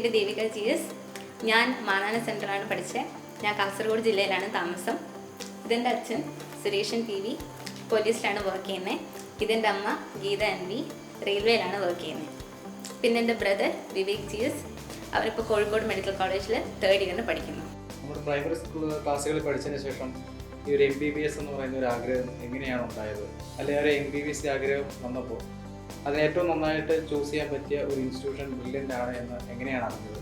പേര് ദേവിക GS. ഞാൻ മാനാന സെൻറ്ററിലാണ് പഠിച്ചത്. ഞാൻ കാസർഗോഡ് ജില്ലയിലാണ് താമസം. ഇതെൻ്റെ അച്ഛൻ സുരേഷൻ PV, പോലീസിലാണ് വർക്ക് ചെയ്യുന്നത്. ഇതെൻ്റെ അമ്മ ഗീത NV, റെയിൽവേയിലാണ് വർക്ക് ചെയ്യുന്നത്. പിന്നെ എൻ്റെ ബ്രദർ വിവേക് GS, അവരിപ്പോൾ കോഴിക്കോട് മെഡിക്കൽ കോളേജിൽ 3rd ഇയറിന് പഠിക്കുന്നു. നമ്മുടെ പ്രൈമറി സ്കൂൾ ക്ലാസ്സുകളിൽ പഠിച്ചതിന് ശേഷം ഈ ഒരു MBBS എന്ന് പറയുന്ന ഒരു ആഗ്രഹം എങ്ങനെയാണ് ഉണ്ടായത്? അല്ലെങ്കിൽ ഒരു MBBS ആഗ്രഹം വന്നപ്പോൾ അതിന് ഏറ്റവും നന്നായിട്ട് ചൂസ് ചെയ്യാൻ പറ്റിയ ഒരു ഇൻസ്റ്റിറ്റ്യൂഷൻ ബ്രില്യൻ്റ് ആണ് എന്ന് എങ്ങനെയാണ് അറിഞ്ഞത്?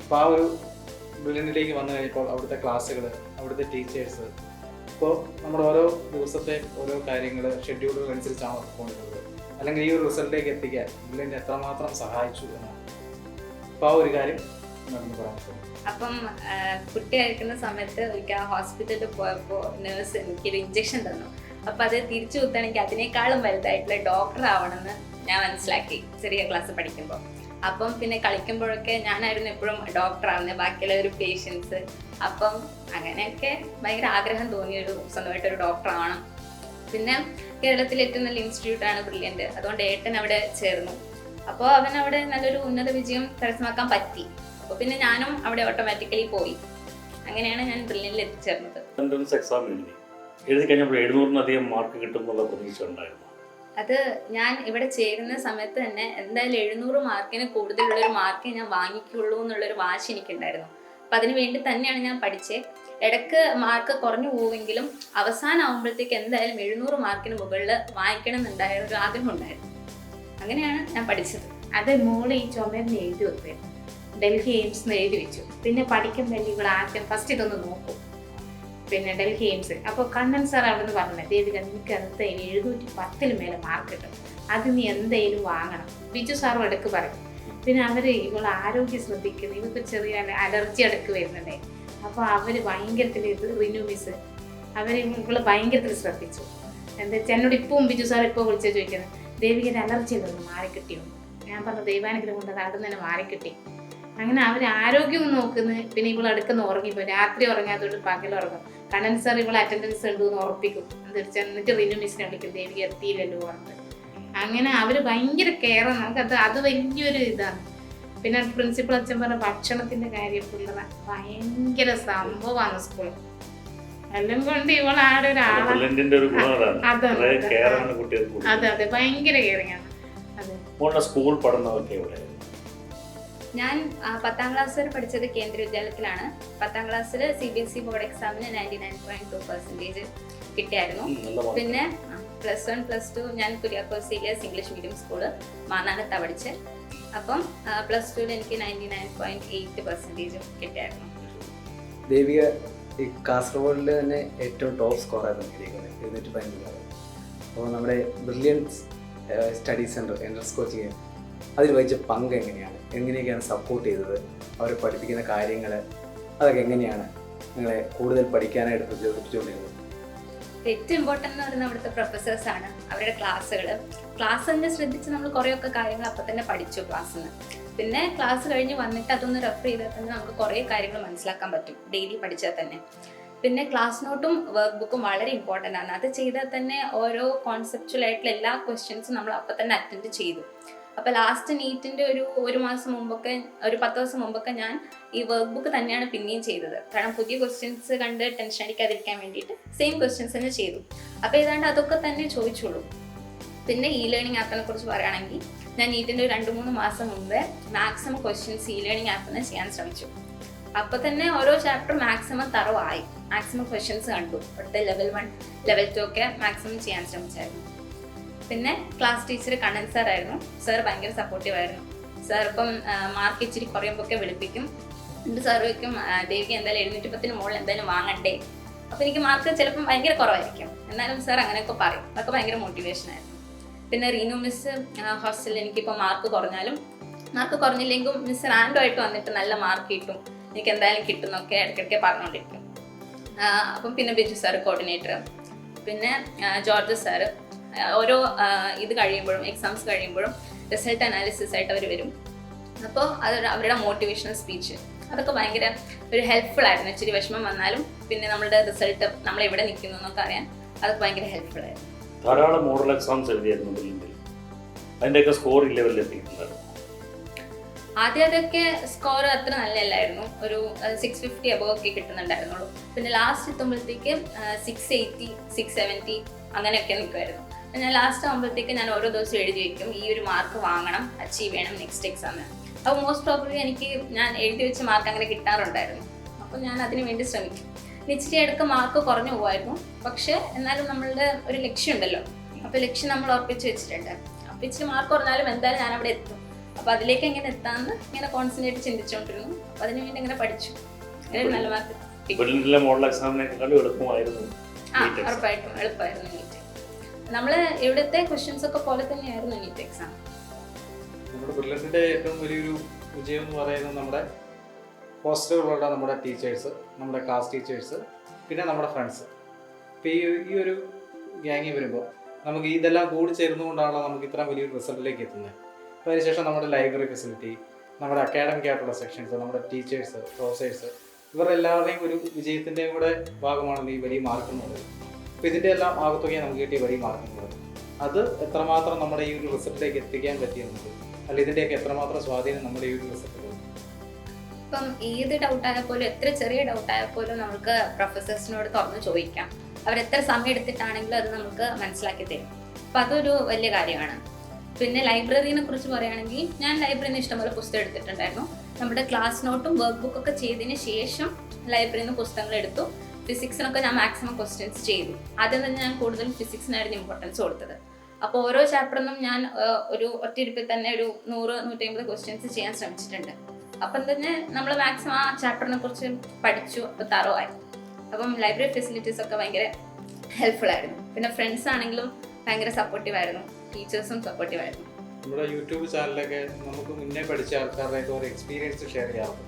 അപ്പോൾ ആ ഒരു ബ്രില്യൻറ്റിലേക്ക് വന്നു കഴിഞ്ഞപ്പോൾ അവിടുത്തെ ക്ലാസ്സുകൾ, അവിടുത്തെ ടീച്ചേഴ്സ്, ഇപ്പോൾ നമ്മുടെ ഓരോ ദിവസത്തെ ഓരോ കാര്യങ്ങൾ ഷെഡ്യൂളുകൾ അനുസരിച്ചാണ് പോകുന്നത്, അല്ലെങ്കിൽ ഈ ഒരു റിസൾട്ടിലേക്ക് എത്തിക്കാൻ ബ്രില്യൻ്റ് എത്രമാത്രം സഹായിച്ചു എന്നാണ്. അപ്പോൾ ആ ഒരു കാര്യം നമുക്ക് പറയാൻ. അപ്പം കുട്ടിയായിരിക്കുന്ന സമയത്ത് ഒരിക്കൽ ഹോസ്പിറ്റലിൽ പോയപ്പോൾ നേഴ്സ് എനിക്കൊരു ഇഞ്ചക്ഷൻ തന്നു. അപ്പം അത് തിരിച്ചു കുത്താണെങ്കിൽ അതിനേക്കാളും വലുതായിട്ടുള്ള ഡോക്ടർ ആവണമെന്ന് ഞാൻ മനസ്സിലാക്കി ചെറിയ ക്ലാസ് പഠിക്കുമ്പോൾ. അപ്പം പിന്നെ കളിക്കുമ്പോഴൊക്കെ ഞാനായിരുന്നു എപ്പോഴും ഡോക്ടർ ആവുന്നത്, ബാക്കിയുള്ള ഒരു പേഷ്യൻസ്. അപ്പം അങ്ങനെയൊക്കെ ഭയങ്കര ആഗ്രഹം തോന്നിയൊരു സ്വന്തമായിട്ടൊരു ഡോക്ടർ ആവണം. പിന്നെ കേരളത്തിലെ ഏറ്റവും നല്ല ഇൻസ്റ്റിറ്റ്യൂട്ടാണ് ബ്രില്യൻ്റ്. അതുകൊണ്ട് ഏട്ടൻ അവിടെ ചേർന്നു. അപ്പോൾ അവൻ അവിടെ നല്ലൊരു ഉന്നത വിജയം കരസ്ഥമാക്കാൻ പറ്റി. അപ്പോൾ പിന്നെ ഞാനും അവിടെ ഓട്ടോമാറ്റിക്കലി പോയി. അങ്ങനെയാണ് ഞാൻ ബ്രില്യൻ്റിൽ എത്തിച്ചേർന്നത്. എൻട്രൻസ് എക്സാം എഴുതി കഴിഞ്ഞപ്പോൾ 700-ലധികം മാർക്ക് കിട്ടും എന്നുള്ള പ്രതീക്ഷ ഉണ്ടായിരുന്നു. അത് ഞാൻ ഇവിടെ ചേരുന്ന സമയത്ത് തന്നെ എന്തായാലും 700 മാർക്കിന് കൂടുതലുള്ളൊരു മാർക്കേ ഞാൻ വാങ്ങിക്കുള്ളൂ എന്നുള്ളൊരു വാശി എനിക്കുണ്ടായിരുന്നു. അപ്പം അതിന് വേണ്ടി തന്നെയാണ് ഞാൻ പഠിച്ചത്. ഇടയ്ക്ക് മാർക്ക് കുറഞ്ഞു പോവുമെങ്കിലും അവസാനം ആകുമ്പോഴത്തേക്ക് എന്തായാലും 700 മാർക്കിന് മുകളിൽ വാങ്ങിക്കണം എന്നുണ്ടായ ഒരു ആഗ്രഹം ഉണ്ടായിരുന്നു. അങ്ങനെയാണ് ഞാൻ പഠിച്ചത്. അത് മോള് ഈ ചുമരിന് എഴുതി വെക്കുമായിരുന്നു. ഡൽഹി എയിംസ് എഴുതി വെച്ചു. പിന്നെ പഠിക്കുമ്പോൾ ഇവിടെ ആദ്യം ഫസ്റ്റ് ഇതൊന്ന് നോക്കും, പിന്നെ ഡൽഹി എയിംസ്. അപ്പോൾ കണ്ണൻ സാർ അവിടെ നിന്ന് പറഞ്ഞത്, ദേവിക നിനക്ക് എന്തായാലും 710 മേലെ മാർക്ക് കിട്ടും, അത് നീ എന്തായാലും വാങ്ങണം. ബിജു സാറും ഇടയ്ക്ക് പറയും. പിന്നെ അവർ ഇവൾ ആരോഗ്യം ശ്രദ്ധിക്കുന്നു, ഇവർക്ക് ചെറിയ അലർജി ഇടയ്ക്ക് വരുന്നുണ്ടേ. അപ്പോൾ അവർ ഭയങ്കരത്തിൽ റിനു മിസ് ഇവള് ഭയങ്കരത്തിൽ ശ്രദ്ധിച്ചു. എന്താ വെച്ചാൽ എന്നോട് ഇപ്പം ബിജു സാർ ഇപ്പോൾ വിളിച്ചാൽ ചോദിക്കുന്നത്, ദേവികയുടെ അലർജി ഇതൊന്ന് മാറിക്കിട്ടിയോ? ഞാൻ പറഞ്ഞു ദൈവാനുഗ്രഹം കൊണ്ട് അത് അവിടെ നിന്ന് തന്നെ മാറിക്കിട്ടി. അങ്ങനെ അവർ ആരോഗ്യം നോക്കുന്നു. പിന്നെ ഇവൾ അടുക്കുന്ന ഉറങ്ങിപ്പോ, രാത്രി ഉറങ്ങാത്തോണ്ട് പകൽ ഉറങ്ങും. കണ്ണൻ സാർ ഇവൾ അറ്റൻഡൻസ് ഉണ്ട് എന്ന് ഉറപ്പിക്കും. എന്നിട്ട് റിനു മിസ്സിനെ വിളിക്കും, ദേവിക എത്തിയില്ലല്ലോ പറഞ്ഞിട്ട്. അങ്ങനെ അവർ ഭയങ്കര കെയറാണ്. നമുക്കത് അത് വലിയൊരു ഇതാണ്. പിന്നെ പ്രിൻസിപ്പൾ അച്ഛൻ പറഞ്ഞ ഭക്ഷണത്തിന്റെ കാര്യം പിള്ളേർ ഭയങ്കര സംഭവമാണ് സ്കൂളിൽ. എല്ലാം കൊണ്ട് ഇവൾ ആടെ ഒരാളാണ്. അതെ അതെ, ഭയങ്കര കെയറിങ് ആണ്. അതെ. സ്കൂൾ പഠനമൊക്കെ ഞാൻ 10ാം ക്ലാസ് വരെ പഠിച്ചത് കേന്ദ്ര വിദ്യാലയത്തിലാണ്. 10ാം ക്ലാസ്സിൽ CBSE ബോർഡ് എക്സാമിന് 99.2% കിട്ടിയായിരുന്നു. പിന്നെ +1 +2 ഞാൻ കുര്യാക്കോസ് സീരിയസ് ഇംഗ്ലീഷ് മീഡിയം സ്കൂള് മാനാനത്താണ് പഠിച്ചത്. അപ്പം +2 എനിക്ക് 99.8% കിട്ടിയായിരുന്നു. ദേവിക ഈ കാസർഗോഡിൽ തന്നെ ഏറ്റവും ടോപ്പ് സ്കോറായിരുന്നു കിട്ടിയിരിക്കുന്നത്, 215. അപ്പോൾ നമ്മുടെ brilliance study centre entrance coaching അതിൽ വഹിച്ച പങ്ക് എങ്ങനെയൊക്കെയാണ് സപ്പോർട്ട് ചെയ്തത്? അവരെ പഠിപ്പിക്കുന്ന കാര്യങ്ങൾ അതൊക്കെ എങ്ങനെയാണ് നിങ്ങളെ കൂടുതൽ പഠിക്കാനായിട്ട് പ്രചോദിപ്പിച്ചുകൊണ്ടിരുന്നത്? ഏറ്റവും ഇമ്പോർട്ടൻ്റ് എന്ന് പറയുന്നത് അവിടുത്തെ പ്രൊഫസേഴ്സാണ്, അവരുടെ ക്ലാസ് തന്നെ ശ്രദ്ധിച്ച് നമ്മൾ കുറേയൊക്കെ കാര്യങ്ങൾ അപ്പം തന്നെ പഠിച്ചു ക്ലാസ്സിൽ നിന്ന്. പിന്നെ ക്ലാസ് കഴിഞ്ഞ് വന്നിട്ട് അതൊന്ന് റെഫർ ചെയ്താൽ തന്നെ നമുക്ക് കുറേ കാര്യങ്ങൾ മനസ്സിലാക്കാൻ പറ്റും, ഡെയിലി പഠിച്ചാൽ തന്നെ. പിന്നെ ക്ലാസ് നോട്ടും വർക്ക് ബുക്കും വളരെ ഇമ്പോർട്ടൻ്റ് ആണ്. അത് ചെയ്താൽ തന്നെ ഓരോ കോൺസെപ്ച്വൽ ആയിട്ടുള്ള എല്ലാ ക്വസ്റ്റ്യൻസും നമ്മൾ അപ്പം തന്നെ അറ്റൻഡ് ചെയ്തു. അപ്പോൾ ലാസ്റ്റ് നീറ്റിൻ്റെ ഒരു മാസം മുമ്പൊക്കെ, ഒരു 10 ദിവസം മുമ്പൊക്കെ ഞാൻ ഈ വർക്ക് ബുക്ക് തന്നെയാണ് പിന്നെയും ചെയ്തത്. കാരണം പുതിയ ക്വസ്റ്റ്യൻസ് കണ്ട് ടെൻഷൻ അടിക്കാതിരിക്കാൻ വേണ്ടിയിട്ട് സെയിം ക്വസ്റ്റ്യൻസ് തന്നെ ചെയ്തു. അപ്പോൾ ഏതാണ്ട് അതൊക്കെ തന്നെ ചോദിച്ചോളൂ. പിന്നെ ലേണിംഗ് ആപ്പിനെ കുറിച്ച് പറയുകയാണെങ്കിൽ ഞാൻ നീറ്റിൻ്റെ 2-3 മാസം മുമ്പേ മാക്സിമം ക്വസ്റ്റ്യൻസ് ലേണിംഗ് ആപ്പിൽ നിന്ന് ചെയ്യാൻ ശ്രമിച്ചു. അപ്പോൾ തന്നെ ഓരോ ചാപ്റ്റർ മാക്സിമം തറവായി, മാക്സിമം ക്വസ്റ്റ്യൻസ് കണ്ടു. അവിടുത്തെ level 1 level 2 ഒക്കെ മാക്സിമം ചെയ്യാൻ ശ്രമിച്ചായിരുന്നു. പിന്നെ ക്ലാസ് ടീച്ചർ കണ്ണൻ സാർ ആയിരുന്നു. സാർ ഭയങ്കര സപ്പോർട്ടീവ് ആയിരുന്നു. സാർ ഇപ്പം മാർക്ക് ഇച്ചിരി കുറയുമ്പോഴൊക്കെ വിളിപ്പിക്കും. എന്നിട്ട് സാർ വയ്ക്കും, ദേവിക എന്തായാലും 710 മുകളിൽ എന്തായാലും വാങ്ങണ്ടേ. അപ്പോൾ എനിക്ക് മാർക്ക് ചിലപ്പം ഭയങ്കര കുറവായിരിക്കും, എന്നാലും സാർ അങ്ങനെയൊക്കെ പറയും. അതൊക്കെ ഭയങ്കര മോട്ടിവേഷനായിരുന്നു. പിന്നെ റീനു മിസ് ഹോസ്റ്റലിൽ എനിക്കിപ്പോൾ മാർക്ക് കുറഞ്ഞില്ലെങ്കിലും മിസ് റാൻഡമായിട്ട് വന്നിട്ട് നല്ല മാർക്ക് കിട്ടും, എനിക്ക് എന്തായാലും കിട്ടുന്നൊക്കെ ഇടയ്ക്കിടയ്ക്ക് പറഞ്ഞുകൊണ്ടിരിക്കും. അപ്പം പിന്നെ ബിജു സാർ കോർഡിനേറ്റർ, പിന്നെ ജോർജ് സാറ് ഓരോ ഇത് കഴിയുമ്പോഴും എക്സാംസ് കഴിയുമ്പോഴും റിസൾട്ട് അനാലിസിസ് ആയിട്ട് അവർ വരും. അപ്പോൾ അത് അവരുടെ മോട്ടിവേഷണൽ സ്പീച്ച് അതൊക്കെ ഭയങ്കര ഒരു ഹെൽപ്ഫുൾ ആയിരുന്നു. ഇച്ചിരി വിഷമം വന്നാലും പിന്നെ നമ്മളുടെ റിസൾട്ട് നമ്മൾ എവിടെ നിൽക്കുന്നു എന്നൊക്കെ അറിയാൻ അതൊക്കെ ഭയങ്കര ഹെൽപ്ഫുൾ ആയിരുന്നു. ധാരാളം മോഡൽ എക്സാംസ് എഴുതിയായിരുന്നു. അതിൻ്റെയൊക്കെ സ്കോർ ലെവലിൽ എത്തിയിട്ടുണ്ടായിരുന്നു. ആദ്യം അതൊക്കെ സ്കോർ അത്ര നല്ലല്ലായിരുന്നു, ഒരു 650 അബവ് ഒക്കെ കിട്ടുന്നുണ്ടായിരുന്നുള്ളൂ. പിന്നെ ലാസ്റ്റ് എത്തുമ്പോഴത്തേക്ക് 680 670 അങ്ങനെയൊക്കെ നിൽക്കുമായിരുന്നു. ഞാൻ ലാസ്റ്റ് ആകുമ്പോഴത്തേക്ക് ഞാൻ ഓരോ ദിവസം എഴുതി വെക്കും, ഈ ഒരു മാർക്ക് വാങ്ങണം, അച്ചീവ് ചെയ്യണം നെക്സ്റ്റ് എക്സാമിന്. അപ്പോൾ മോസ്റ്റ് പ്രോബ്ലി എനിക്ക് ഞാൻ എഴുതി വെച്ച മാർക്ക് അങ്ങനെ കിട്ടാറുണ്ടായിരുന്നു. അപ്പോൾ ഞാൻ അതിന് വേണ്ടി ശ്രമിക്കും. ഇച്ചിരി ഇടയ്ക്ക് മാർക്ക് കുറഞ്ഞു പോകുമായിരുന്നു, പക്ഷേ എന്നാലും നമ്മളുടെ ഒരു ലക്ഷ്യം ഉണ്ടല്ലോ, അപ്പോൾ ലക്ഷ്യം നമ്മൾ ഉറപ്പിച്ച് വെച്ചിട്ടുണ്ട്. അപ്പോൾ ഇച്ചിരി മാർക്ക് കുറഞ്ഞാലും എന്തായാലും ഞാൻ അവിടെ എത്തും. അപ്പോൾ അതിലേക്ക് എങ്ങനെ എത്താമെന്ന് ഇങ്ങനെ കോൺസെൻട്രേറ്റ് ചിന്തിച്ചുകൊണ്ടിരുന്നു. അപ്പോൾ അതിന് വേണ്ടി ഇങ്ങനെ പഠിച്ചു. അങ്ങനെ നല്ല മാർക്ക് മോഡൽ എക്സാമിനേക്കാളും എളുപ്പമായിരുന്നു. ഉറപ്പായിട്ടും എളുപ്പമായിരുന്നു നീറ്റ്. നമ്മൾ ഇവിടുത്തെ ക്വസ്റ്റ്യൻസ് ഒക്കെ പോലെ തന്നെയായിരുന്നു നീറ്റ് എക്സാം. നമ്മുടെ ബ്രില്യൻറ്റിൻ്റെ ഏറ്റവും വലിയൊരു വിജയം എന്ന് പറയുന്നത് നമ്മുടെ ഹോസ്റ്റലുകളുള്ള നമ്മുടെ ടീച്ചേഴ്സ്, നമ്മുടെ ക്ലാസ് ടീച്ചേഴ്സ്, പിന്നെ നമ്മുടെ ഫ്രണ്ട്സ്. ഇപ്പോൾ ഈ ഒരു ഗ്യാങ്ങിൽ വരുമ്പോൾ നമുക്ക് ഇതെല്ലാം കൂടി ചേർന്നുകൊണ്ടാണല്ലോ നമുക്ക് ഇത്ര വലിയൊരു റിസൾട്ടിലേക്ക് എത്തുന്നത്. അപ്പോൾ അതിനുശേഷം നമ്മുടെ ലൈബ്രറി ഫെസിലിറ്റി, നമ്മുടെ അക്കാഡമിക് ആയിട്ടുള്ള സെക്ഷൻസ്, നമ്മുടെ ടീച്ചേഴ്സ്, പ്രൊഫസേഴ്സ്, ഇവരുടെ എല്ലാവരുടെയും ഒരു വിജയത്തിൻ്റെയും കൂടെ ഭാഗമാണ് ഈ വലിയ മാർക്ക് എന്ന് പറയുന്നത്. അപ്പോൾ ഇതിൻ്റെ എല്ലാം ആകത്തുകയാണ് നമുക്ക് കിട്ടിയ വലിയ മാർക്ക് എന്ന് പറയുന്നത്. അത് എത്രമാത്രം നമ്മുടെ ഈ ഒരു റിസൾട്ടിലേക്ക് എത്തിക്കാൻ പറ്റിയെന്നത്, അല്ലെങ്കിൽ ഇതിൻ്റെയൊക്കെ എത്രമാത്രം സ്വാധീനം നമ്മുടെ ഈ ഒരു റിസൾട്ടിൽ. ഇപ്പം ഏത് ഡൗട്ടായാൽ പോലും, എത്ര ചെറിയ ഡൗട്ടായാൽ പോലും നമുക്ക് പ്രൊഫസേഴ്സിനോട് തുറന്ന് ചോദിക്കാം. അവരെത്ര സമയം എടുത്തിട്ടാണെങ്കിലും അത് നമുക്ക് മനസ്സിലാക്കി തരും. അപ്പം അതൊരു വലിയ കാര്യമാണ്. പിന്നെ ലൈബ്രറിനെ കുറിച്ച് പറയുകയാണെങ്കിൽ, ഞാൻ ലൈബ്രറിയിൽ നിന്ന് ഇഷ്ടംപോലെ പുസ്തകം എടുത്തിട്ടുണ്ടായിരുന്നു. നമ്മുടെ ക്ലാസ് നോട്ടും വർക്ക് ബുക്കൊക്കെ ചെയ്തതിന് ശേഷം ലൈബ്രറിയിൽ നിന്ന് പുസ്തകങ്ങൾ എടുത്തു. ഫിസിക്സിനൊക്കെ ഞാൻ മാക്സിമം ക്വസ്റ്റ്യൻസ് ചെയ്തു. ആദ്യം തന്നെ ഞാൻ കൂടുതലും ഫിസിക്സിനായിരുന്നു ഇമ്പോർട്ടൻസ് കൊടുത്തത്. അപ്പോൾ ഓരോ ചാപ്റ്ററിനും ഞാൻ ഒരു ഒറ്റയിരുപ്പിൽ തന്നെ ഒരു 100-150 ക്വസ്റ്റ്യൻസ് ചെയ്യാൻ ശ്രമിച്ചിട്ടുണ്ട്. അപ്പം തന്നെ നമ്മൾ മാക്സിമം ആ ചാപ്റ്ററിനെ കുറിച്ച് പഠിച്ചു, അപ്പോൾ തറവായി. അപ്പം ലൈബ്രറി ഫെസിലിറ്റീസ് ഒക്കെ ഭയങ്കര ഹെൽപ്ഫുൾ ആയിരുന്നു. പിന്നെ ഫ്രണ്ട്സ് ആണെങ്കിലും ഭയങ്കര സപ്പോർട്ടീവ് ആയിരുന്നു, ടീച്ചേഴ്സും സപ്പോർട്ടീവ് ആയിരുന്നു. നമ്മുടെ യൂട്യൂബ് ചാനലൊക്കെ നമുക്ക് മുന്നേ പഠിച്ച ആൾക്കാരുടെ ഒരു എക്സ്പീരിയൻസ് ഷെയർ ചെയ്യാറുണ്ട്.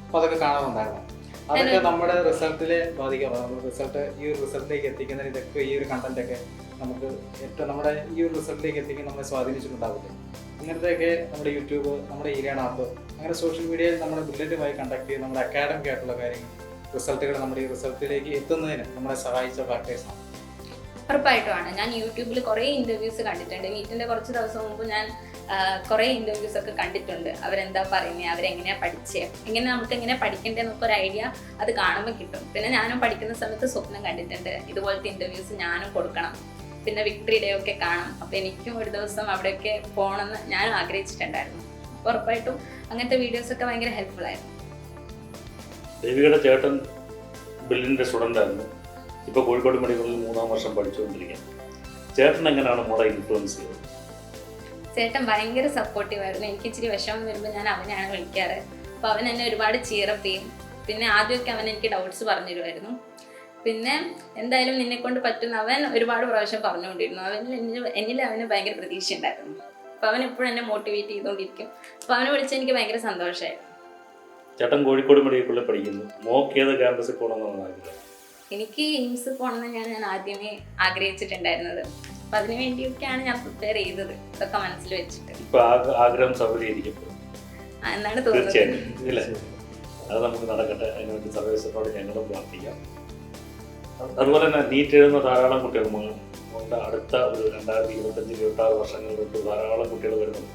അപ്പോൾ അതൊക്കെ കാണാറുണ്ടായിരുന്നു. അതൊക്കെ നമ്മുടെ റിസൾട്ടിനെ ബാധിക്കാറുണ്ട്. നമ്മുടെ റിസൾട്ട് ഈ ഒരു റിസൾട്ടിലേക്ക് എത്തിക്കുന്നതിന് ഇതൊക്കെ ഈ ഒരു കണ്ടന്റൊക്കെ നമുക്ക് ഏറ്റവും നമ്മുടെ ഈ ഒരു റിസൾട്ടിലേക്ക് എത്തിക്കാൻ നമ്മളെ സ്വാധീനിച്ചിട്ടുണ്ടാവില്ലേ. ഇങ്ങനത്തെയൊക്കെ നമ്മുടെ യൂട്യൂബ്, നമ്മുടെ ഈരാൻ ആപ്പ്, അങ്ങനെ സോഷ്യൽ മീഡിയയിൽ നമ്മുടെ ബ്രില്യൻറ്റുമായി കണ്ടക്ട് ചെയ്ത് നമ്മുടെ അക്കാഡമിക് ആയിട്ടുള്ള കാര്യങ്ങൾ, റിസൾട്ടുകൾ നമ്മുടെ ഈ റിസൾട്ടിലേക്ക് എത്തുന്നതിന് നമ്മളെ സഹായിച്ച ഫാക്ടേഴ്സാണ്. ഉറപ്പായിട്ടുമാണ്. ഞാൻ യൂട്യൂബിൽ കുറേ ഇൻ്റർവ്യൂസ് കണ്ടിട്ടുണ്ട്. നീറ്റിൻ്റെ കുറച്ച് ദിവസം മുമ്പ് ഞാൻ കുറേ ഇൻ്റർവ്യൂസ് ഒക്കെ കണ്ടിട്ടുണ്ട്. അവരെന്താ പറയുന്നത്, അവരെങ്ങനെയാണ് പഠിച്ചത്, എങ്ങനെ നമുക്ക് എങ്ങനെ പഠിക്കേണ്ടതെന്നൊക്കെ ഒരു ഐഡിയ അത് കാണുമ്പോൾ കിട്ടും. പിന്നെ ഞാനും പഠിക്കുന്ന സമയത്ത് സ്വപ്നം കണ്ടിട്ടുണ്ട്, ഇതുപോലത്തെ ഇൻ്റർവ്യൂസ് ഞാനും കൊടുക്കണം, പിന്നെ വിക്ടറി ഡേ ഒക്കെ കാണും. അപ്പോൾ എനിക്കും ഒരു ദിവസം അവിടെയൊക്കെ പോകണമെന്ന് ഞാനും ആഗ്രഹിച്ചിട്ടുണ്ടായിരുന്നു. അപ്പോൾ ഉറപ്പായിട്ടും അങ്ങനത്തെ വീഡിയോസൊക്കെ ഭയങ്കര ഹെൽപ്ഫുൾ ആയിരുന്നു. ദേവികയുടെ ചേട്ടൻ ബ്രില്യൻ്റെ സ്റ്റുഡൻ്റ് ആയിരുന്നു. ഇപ്പോൾ കോഴിക്കോട് മെഡിക്കലിൽ 3ാം വർഷം പഠിച്ചുകൊണ്ടിരിക്കുകയാണ്. ചേട്ടൻ എങ്ങനെയാണ് മോളെ ഇൻഫ്ലുവൻസ് ചെയ്തത്? ചേട്ടൻ ഭയങ്കര സപ്പോർട്ടീവ് ആയിരുന്നു. എനിക്ക് ഇച്ചിരി വിഷമം വരുമ്പോൾ ഞാൻ അവനെയാണ് വിളിക്കാറ്. അപ്പോൾ അവൻ എന്നെ ഒരുപാട് ചീറപ്പ് ചെയ്യും. പിന്നെ ആദ്യമൊക്കെ അവൻ എനിക്ക് ഡൗട്ട്സ് പറഞ്ഞു തരുമായിരുന്നു. പിന്നെ എന്തായാലും നിന്നെ കൊണ്ട് പറ്റുന്ന അവൻ ഒരുപാട് പ്രാവശ്യം പറഞ്ഞുകൊണ്ടിരുന്നു. എന്നിൽ അവന് ഭയങ്കര പ്രതീക്ഷ ഉണ്ടായിരുന്നു. അപ്പോൾ അവൻ എപ്പോഴും എന്നെ മോട്ടിവേറ്റ് ചെയ്തുകൊണ്ടിരിക്കും. അപ്പോൾ അവനെ വിളിച്ച് എനിക്ക് ഭയങ്കര സന്തോഷമായിരുന്നു. ചേട്ടൻ കോഴിക്കോട് മെഡിക്കലിൽ പഠിക്കുന്നു. മോക്ക് ഏത് ക്യാമ്പസിൽ പോകണമെന്നാണ് ആഗ്രഹം? എനിക്ക് എയിംസ് പോകണമെന്ന് ഞാൻ ആദ്യമേ ആഗ്രഹിച്ചിട്ടുണ്ടായിരുന്നത്. അപ്പം അതിനു വേണ്ടിയൊക്കെയാണ് ഞാൻ പ്രിപ്പയർ ചെയ്തത്, ഇതൊക്കെ മനസ്സിൽ വെച്ചിട്ട്. ഇപ്പൊ ആഗ്രഹം സൗകര്യമായിരിക്കും എന്നാണ് തോന്നുന്നത്. തീർച്ചയായും ഇല്ല, അത് നമുക്ക് നടക്കട്ടെ. അതിനുവേണ്ടി സർവേശ്വരനോട് ഞങ്ങളും പ്രാർത്ഥിക്കാം. അതുപോലെ തന്നെ നീറ്റ് എഴുതുന്ന ധാരാളം കുട്ടികൾ ഉണ്ട്. അടുത്ത ഒരു 2025-26 വർഷങ്ങൾ തൊട്ട് ധാരാളം കുട്ടികൾ വരുന്നുണ്ട്.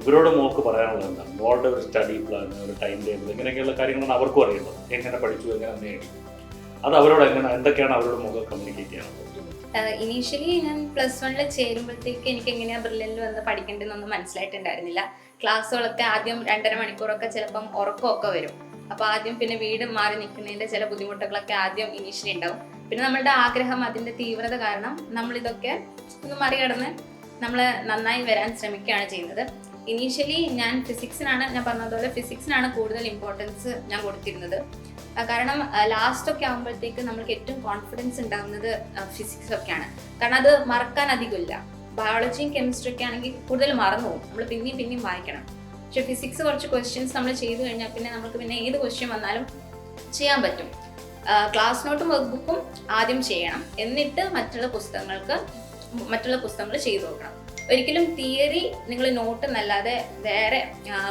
ഇവരോട് മോക്ക് പറയാനുള്ളത് എന്താണ്? മോളുടെ ഒരു സ്റ്റഡി പ്ലാൻ, ഒരു ടൈം ടേബിൾ, ഇങ്ങനെയൊക്കെയുള്ള കാര്യങ്ങളാണ് അവർക്കും അറിയേണ്ടത്. എങ്ങനെ പഠിച്ചു, എങ്ങനെ നേടി, അത് അവരോട് എന്തൊക്കെയാണ് അവരോട് മോക്ക് കമ്മ്യൂണിക്കേറ്റ് ചെയ്യാനുള്ളത്? ഇനീഷ്യലി ഞാൻ +1 ചേരുമ്പോഴത്തേക്ക് എനിക്ക് എങ്ങനെയാണ് ബ്രില്യൻറ്റിൽ വന്ന് പഠിക്കേണ്ടതെന്നൊന്നും മനസ്സിലായിട്ടുണ്ടായിരുന്നില്ല. ക്ലാസ്സുകളൊക്കെ ആദ്യം 2.5 മണിക്കൂറൊക്കെ ചിലപ്പം ഉറക്കമൊക്കെ വരും. അപ്പോൾ ആദ്യം പിന്നെ വീട് മാറി നിൽക്കുന്നതിൻ്റെ ചില ബുദ്ധിമുട്ടുകളൊക്കെ ആദ്യം ഇനീഷ്യലി ഉണ്ടാവും. പിന്നെ നമ്മളുടെ ആഗ്രഹം, അതിൻ്റെ തീവ്രത കാരണം നമ്മളിതൊക്കെ ഒന്ന് മറികടന്ന് നമ്മൾ നന്നായി വരാൻ ശ്രമിക്കുകയാണ് ചെയ്യുന്നത്. ഇനീഷ്യലി ഞാൻ പറഞ്ഞതുപോലെ ഫിസിക്സിനാണ് കൂടുതൽ ഇമ്പോർട്ടൻസ് ഞാൻ കൊടുത്തിരുന്നത്. കാരണം ലാസ്റ്റൊക്കെ ആകുമ്പോഴത്തേക്ക് നമ്മൾക്ക് ഏറ്റവും കോൺഫിഡൻസ് ഉണ്ടാകുന്നത് ഫിസിക്സ് ഒക്കെയാണ്. കാരണം അത് മറക്കാൻ അധികമില്ല. ബയോളജിയും കെമിസ്ട്രി ഒക്കെ ആണെങ്കിൽ കൂടുതൽ മറന്നു പോകും, നമ്മൾ പിന്നെയും വായിക്കണം. പക്ഷെ ഫിസിക്സ് കുറച്ച് ക്വസ്റ്റ്യൻസ് നമ്മൾ ചെയ്തു കഴിഞ്ഞാൽ പിന്നെ നമുക്ക് പിന്നെ ഏത് ക്വസ്റ്റ്യൻ വന്നാലും ചെയ്യാൻ പറ്റും. ക്ലാസ് നോട്ടും വർക്ക് ബുക്കും ആദ്യം ചെയ്യണം, എന്നിട്ട് മറ്റുള്ള പുസ്തകങ്ങൾ ചെയ്തു നോക്കണം. ഒരിക്കലും തിയറി നിങ്ങൾ നോട്ട് എന്നല്ലാതെ വേറെ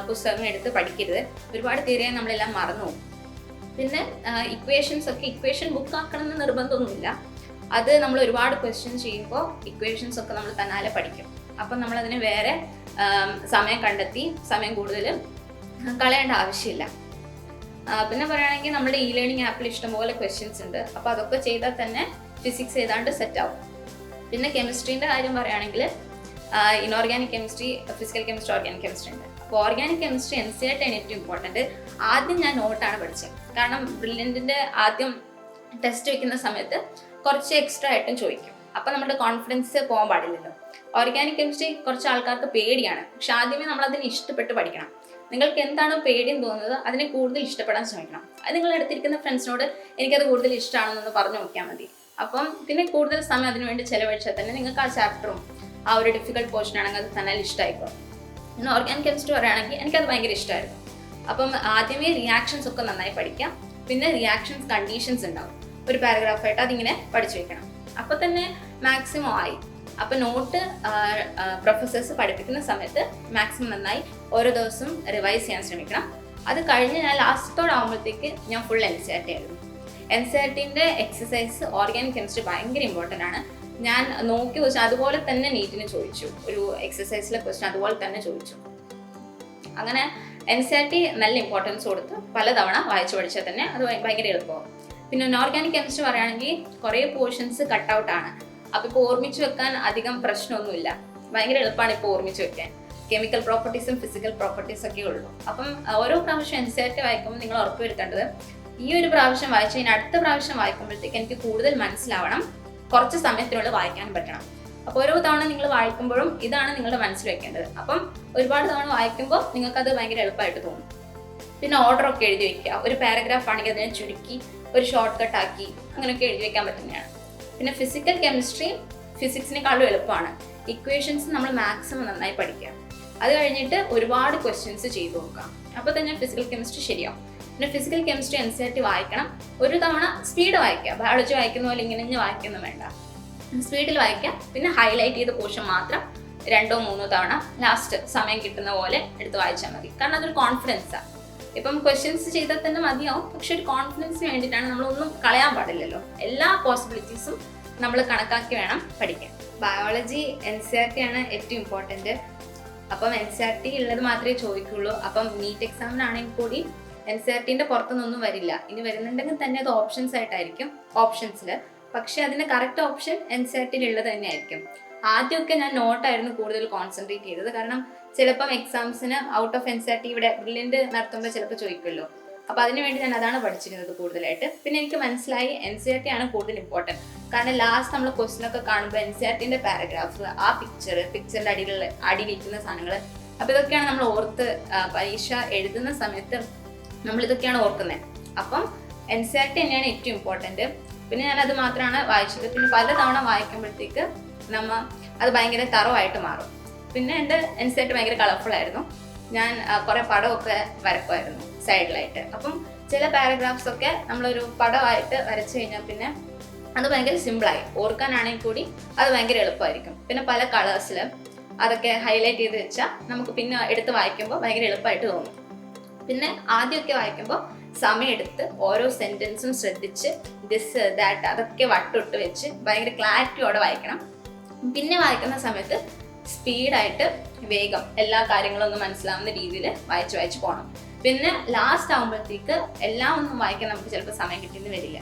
പുസ്തകങ്ങൾ എടുത്ത് പഠിക്കരുത്. ഒരുപാട് തിയറിയെ നമ്മളെല്ലാം മറന്നു പോകും. പിന്നെ ഇക്വേഷൻ ബുക്ക് ആക്കണം എന്ന് നിർബന്ധമൊന്നുമില്ല. അത് നമ്മൾ ഒരുപാട് ക്വസ്റ്റ്യൻസ് ചെയ്യുമ്പോൾ ഇക്വേഷൻസ് ഒക്കെ നമ്മൾ തന്നാലെ പഠിക്കും. അപ്പം നമ്മളതിന് വേറെ സമയം കണ്ടെത്തി സമയം കൂടുതൽ കളയേണ്ട ആവശ്യമില്ല. പിന്നെ പറയുകയാണെങ്കിൽ നമ്മുടെ ഇ ലേണിംഗ് ആപ്പിൽ ഇഷ്ടംപോലെ ക്വസ്റ്റ്യൻസ് ഉണ്ട്. അപ്പോൾ അതൊക്കെ ചെയ്താൽ തന്നെ ഫിസിക്സ് ഏതാണ്ട് സെറ്റ് ആവും. പിന്നെ കെമിസ്ട്രീൻ്റെ കാര്യം പറയുകയാണെങ്കിൽ inorganic chemistry, physical chemistry, organic chemistry ഉണ്ട്. അപ്പോൾ ഓർഗാനിക് കെമിസ്ട്രി NCERT ആണ് ഏറ്റവും ഇമ്പോർട്ടൻറ്റ്. ആദ്യം ഞാൻ നോട്ടാണ് പഠിച്ചത്. കാരണം ബ്രില്യൻറ്റിൻ്റെ ആദ്യം ടെസ്റ്റ് വെക്കുന്ന സമയത്ത് കുറച്ച് എക്സ്ട്രാ ആയിട്ടും ചോദിക്കും. അപ്പോൾ നമ്മുടെ കോൺഫിഡൻസ് പോകാൻ പാടില്ലല്ലോ. ഓർഗാനിക് കെമിസ്ട്രി കുറച്ച് ആൾക്കാർക്ക് പേടിയാണ്. പക്ഷെ ആദ്യമേ നമ്മളതിന് ഇഷ്ടപ്പെട്ട് പഠിക്കണം. നിങ്ങൾക്ക് എന്താണോ പേടിയെന്ന് തോന്നുന്നത് അതിനെ കൂടുതൽ ഇഷ്ടപ്പെടാൻ ശ്രമിക്കണം. അത് നിങ്ങൾ എടുത്തിരിക്കുന്ന ഫ്രണ്ട്സിനോട് എനിക്കത് കൂടുതൽ ഇഷ്ടമാണെന്നൊന്ന് പറഞ്ഞു നോക്കിയാൽ മതി. അപ്പം പിന്നെ കൂടുതൽ സമയം അതിനു വേണ്ടി ചിലവഴിച്ചാൽ തന്നെ നിങ്ങൾക്ക് ആ ചാപ്റ്ററും ആ ഒരു ഡിഫിക്കൽട്ട് പോർഷൻ ആണെങ്കിൽ അത് തന്നെ ഇഷ്ടമായിക്കോളും. പിന്നെ ഓർഗാനിക് കെമിസ്ട്രി പറയുകയാണെങ്കിൽ എനിക്കത് ഭയങ്കര ഇഷ്ടമായിരുന്നു. അപ്പം ആദ്യമേ റിയാക്ഷൻസ് ഒക്കെ നന്നായി പഠിക്കാം. പിന്നെ റിയാക്ഷൻസ് കണ്ടീഷൻസ് ഉണ്ടാവും ഒരു പാരഗ്രാഫായിട്ട്, അതിങ്ങനെ പഠിച്ചു വെക്കണം. അപ്പോൾ തന്നെ മാക്സിമം ആയി. അപ്പോൾ നോട്ട് പ്രൊഫസേഴ്സ് പഠിപ്പിക്കുന്ന സമയത്ത് മാക്സിമം നന്നായി ഓരോ ദിവസവും റിവൈസ് ചെയ്യാൻ ശ്രമിക്കണം. അത് കഴിഞ്ഞ് ഞാൻ ലാസ്റ്റോടാകുമ്പോഴത്തേക്ക് ഞാൻ ഫുൾ NCERT ആയിരുന്നു. NCERTൻ്റെ എക്സസൈസ് ഓർഗാനിക് കെമിസ്ട്രി ഭയങ്കര ഇമ്പോർട്ടൻ്റ് ആണ്. ഞാൻ നോക്കി വെച്ചാൽ അതുപോലെ തന്നെ നീറ്റിന് ചോദിച്ചു. ഒരു എക്സസൈസിലെ ക്വസ്റ്റ്യൻ അതുപോലെ തന്നെ ചോദിച്ചു. അങ്ങനെ NCERT നല്ല ഇമ്പോർട്ടൻസ് കൊടുത്ത് പലതവണ വായിച്ചു പഠിച്ചാൽ തന്നെ അത് ഭയങ്കര എളുപ്പമാവും. പിന്നെ ഇൻഓർഗാനിക് കെമിസ്ട്രി പറയുകയാണെങ്കിൽ കുറേ പോർഷൻസ് കട്ട് ഔട്ടാണ്. അപ്പോൾ ഇപ്പോൾ ഓർമ്മിച്ച് വെക്കാൻ അധികം പ്രശ്നമൊന്നുമില്ല. ഭയങ്കര എളുപ്പമാണ് ഇപ്പോൾ ഓർമ്മിച്ച് വെക്കാൻ. കെമിക്കൽ പ്രോപ്പർട്ടീസും ഫിസിക്കൽ പ്രോപ്പർട്ടീസും ഒക്കെ ഉള്ളൂ. അപ്പം ഓരോ പ്രാവശ്യം NCERT വായിക്കുമ്പോൾ നിങ്ങൾ ഉറപ്പ് വരുത്തേണ്ടത് ഈ ഒരു പ്രാവശ്യം വായിച്ചു കഴിഞ്ഞാൽ അടുത്ത പ്രാവശ്യം വായിക്കുമ്പോഴത്തേക്ക് എനിക്ക് കൂടുതൽ മനസ്സിലാവണം, കുറച്ച് സമയത്തിനുള്ളിൽ വായിക്കാൻ പറ്റണം. അപ്പോൾ ഓരോ തവണ നിങ്ങൾ വായിക്കുമ്പോഴും ഇതാണ് നിങ്ങളുടെ മനസ്സിൽ വെക്കേണ്ടത്. അപ്പം ഒരുപാട് തവണ വായിക്കുമ്പോൾ നിങ്ങൾക്കത് ഭയങ്കര എളുപ്പമായിട്ട് തോന്നും. പിന്നെ ഓർഡറൊക്കെ എഴുതി വെക്കുക. ഒരു പാരഗ്രാഫ് ആണെങ്കിൽ അതിനെ ചുരുക്കി ഒരു ഷോർട്ട് കട്ടാക്കി അങ്ങനെയൊക്കെ എഴുതി വെക്കാൻ പറ്റുന്നതാണ്. പിന്നെ ഫിസിക്കൽ കെമിസ്ട്രി ഫിസിക്സിനെക്കാളും എളുപ്പമാണ്. ഇക്വേഷൻസ് നമ്മൾ മാക്സിമം നന്നായി പഠിക്കുക. അത് കഴിഞ്ഞിട്ട് ഒരുപാട് ക്വസ്റ്റ്യൻസ് ചെയ്തു നോക്കാം. അപ്പോൾ തന്നെ ഫിസിക്കൽ കെമിസ്ട്രി ശരിയാവും. പിന്നെ ഫിസിക്കൽ കെമിസ്ട്രി NCERT വായിക്കണം. ഒരു തവണ സ്പീഡ് വായിക്കുക. ബയോളജി വായിക്കുന്ന പോലെ ഇങ്ങനെ വായിക്കൊന്നും വേണ്ട, സ്പീഡിൽ വായിക്കുക. പിന്നെ ഹൈലൈറ്റ് ചെയ്ത പോർഷൻ മാത്രം 2-3 തവണ ലാസ്റ്റ് സമയം കിട്ടുന്ന പോലെ എടുത്ത് വായിച്ചാൽ മതി. കാരണം അതൊരു കോൺഫിഡൻസാണ്. ഇപ്പം ക്വസ്റ്റ്യൻസ് ചെയ്താൽ തന്നെ മതിയാവും, പക്ഷെ ഒരു കോൺഫിഡൻസിന് വേണ്ടിയിട്ടാണ്. നമ്മളൊന്നും കളയാൻ പാടില്ലല്ലോ. എല്ലാ പോസിബിലിറ്റീസും നമ്മൾ കണക്കാക്കി വേണം പഠിക്കാൻ. ബയോളജി NCERT ആണ് ഏറ്റവും ഇമ്പോർട്ടൻറ്റ്. അപ്പം NCERT ഉള്ളത് മാത്രമേ ചോദിക്കുള്ളൂ. അപ്പം നീറ്റ് എക്സാമിനാണെങ്കിൽ കൂടി NCERTൻ്റെ പുറത്തുനിന്നൊന്നും വരില്ല. ഇനി വരുന്നുണ്ടെങ്കിൽ തന്നെ അത് ഓപ്ഷൻസ് ആയിട്ടായിരിക്കും, ഓപ്ഷൻസിൽ. പക്ഷെ അതിൻ്റെ കറക്റ്റ് ഓപ്ഷൻ NCERTയിൽ ഉള്ളത് തന്നെയായിരിക്കും. ആദ്യമൊക്കെ ഞാൻ നോട്ടായിരുന്നു കൂടുതൽ കോൺസെൻട്രേറ്റ് ചെയ്തത്. കാരണം ചിലപ്പം എക്സാംസിന് ഔട്ട് ഓഫ് NCERT ഇവിടെ ബ്രില്യൻറ്റ് നടത്തുമ്പോൾ ചിലപ്പോൾ ചോദിക്കുമല്ലോ. അപ്പോൾ അതിനുവേണ്ടി ഞാൻ അതാണ് പഠിച്ചിരുന്നത് കൂടുതലായിട്ട്. പിന്നെ എനിക്ക് മനസ്സിലായി NCERT ആണ് കൂടുതൽ ഇമ്പോർട്ടൻറ്റ്. കാരണം ലാസ്റ്റ് നമ്മൾ ക്വസ്റ്റ്യനൊക്കെ കാണുമ്പോൾ NCERTൻ്റെ പാരഗ്രാഫ്, ആ പിക്ചറിൻ്റെ അടിയിലിരിക്കുന്ന സാധനങ്ങൾ, അപ്പോൾ ഇതൊക്കെയാണ് നമ്മൾ ഓർത്ത് പരീക്ഷ എഴുതുന്ന സമയത്ത് നമ്മളിതൊക്കെയാണ് ഓർക്കുന്നത്. അപ്പം NCERT തന്നെയാണ് ഏറ്റവും ഇമ്പോർട്ടൻറ്റ്. പിന്നെ ഞാനത് മാത്രമാണ് വായിച്ചത്. പിന്നെ പല തവണ വായിക്കുമ്പോഴത്തേക്ക് അത് ഭയങ്കര തറവായിട്ട് മാറും. പിന്നെ എൻ്റെ NCERT ഭയങ്കര കളർഫുൾ ആയിരുന്നു. ഞാൻ കുറേ പടമൊക്കെ വരക്കുമായിരുന്നു സൈഡിലായിട്ട്. അപ്പം ചില പാരഗ്രാഫ്സ് ഒക്കെ നമ്മളൊരു പടമായിട്ട് വരച്ചു കഴിഞ്ഞാൽ പിന്നെ അത് ഭയങ്കര സിമ്പിളായി. ഓർക്കാനാണെങ്കിൽ കൂടി അത് ഭയങ്കര എളുപ്പമായിരിക്കും. പിന്നെ പല കളേഴ്സിൽ അതൊക്കെ ഹൈലൈറ്റ് ചെയ്ത് വെച്ചാൽ നമുക്ക് പിന്നെ എടുത്ത് വായിക്കുമ്പോൾ ഭയങ്കര എളുപ്പമായിട്ട് തോന്നും. പിന്നെ ആദ്യമൊക്കെ വായിക്കുമ്പോൾ സമയമെടുത്ത് ഓരോ സെൻറ്റൻസും ശ്രദ്ധിച്ച് ദിസ് ദാറ്റ് അതൊക്കെ വട്ടിട്ട് വെച്ച് ഭയങ്കര ക്ലാരിറ്റിയോടെ വായിക്കണം. പിന്നെ വായിക്കുന്ന സമയത്ത് സ്പീഡായിട്ട് വേഗം എല്ലാ കാര്യങ്ങളും ഒന്ന് മനസ്സിലാവുന്ന രീതിയിൽ വായിച്ച് പോകണം. പിന്നെ ലാസ്റ്റ് ആകുമ്പോഴത്തേക്ക് എല്ലാം ഒന്നും വായിക്കാൻ നമുക്ക് ചിലപ്പോൾ സമയം കിട്ടിയെന്ന് വരില്ല.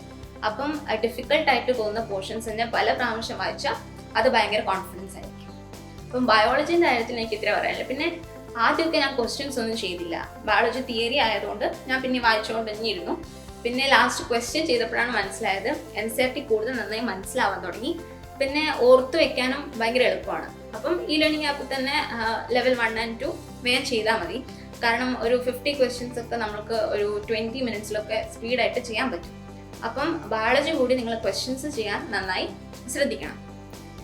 അപ്പം ഡിഫിക്കൽട്ടായിട്ട് തോന്നുന്ന പോർഷൻസ് തന്നെ പല പ്രാവശ്യം വായിച്ചാൽ അത് ഭയങ്കര കോൺഫിഡൻസ് ആയിരിക്കും. അപ്പം ബയോളജീൻ്റെ കാര്യത്തിൽ എനിക്ക് ഇത്ര പറയാനില്ല. പിന്നെ ആദ്യമൊക്കെ ഞാൻ ക്വസ്റ്റ്യൻസ് ഒന്നും ചെയ്തില്ല. ബയോളജി തിയറി ആയതുകൊണ്ട് ഞാൻ പിന്നെ വായിച്ചുകൊണ്ട് തന്നെ ഇരുന്നു. പിന്നെ ലാസ്റ്റ് ക്വസ്റ്റ്യൻ ചെയ്തപ്പോഴാണ് മനസ്സിലായത് NCERT കൂടുതൽ നന്നായി മനസ്സിലാവാൻ തുടങ്ങി. പിന്നെ ഓർത്ത് വെക്കാനും ഭയങ്കര എളുപ്പമാണ്. അപ്പം ഈ ലേണിംഗ് ആപ്പിൽ തന്നെ ലെവൽ 1 and 2 വേഗം ചെയ്താൽ മതി. കാരണം ഒരു 50 ക്വസ്റ്റ്യൻസ് ഒക്കെ നമുക്ക് ഒരു 20 മിനിറ്റ്സിലൊക്കെ സ്പീഡായിട്ട് ചെയ്യാൻ പറ്റും. അപ്പം ബയോളജി കൂടി നിങ്ങൾ ക്വസ്റ്റ്യൻസ് ചെയ്യാൻ നന്നായി ശ്രദ്ധിക്കണം.